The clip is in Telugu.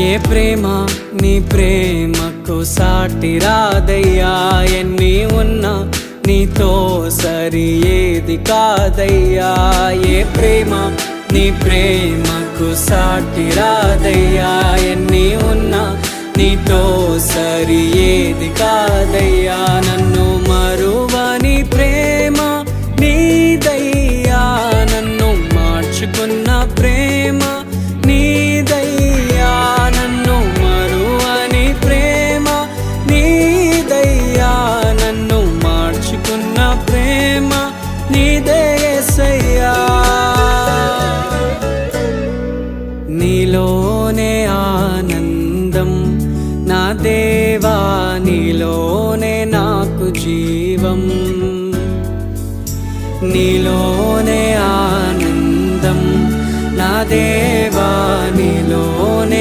ఏ ప్రేమ నీ ప్రేమకు సాటి రాదయ్యా, ఎన్ని ఉన్నా నీతో సరి ఏది కాదయ్యా. ఏ ప్రేమ నీ ప్రేమకు సాటి రాదయ్యా, ఎన్ని ఉన్నా నీతో సరి ఏది కాదయ్యా. నన్ను మరువని ప్రేమ నీదయ్యా, నన్ను మార్చుకున్న ప్రేమ నీదయ్యా. నన్ను మరువని ప్రేమ నీదయ్యా, నన్ను మార్చుకున్న ప్రేమ నీదే యేసయ్యా. నీలోనే ఆనందం నా దేవా, నీలోనే నాకు జీవం. నీలోనే ఆనందం నా దేవా,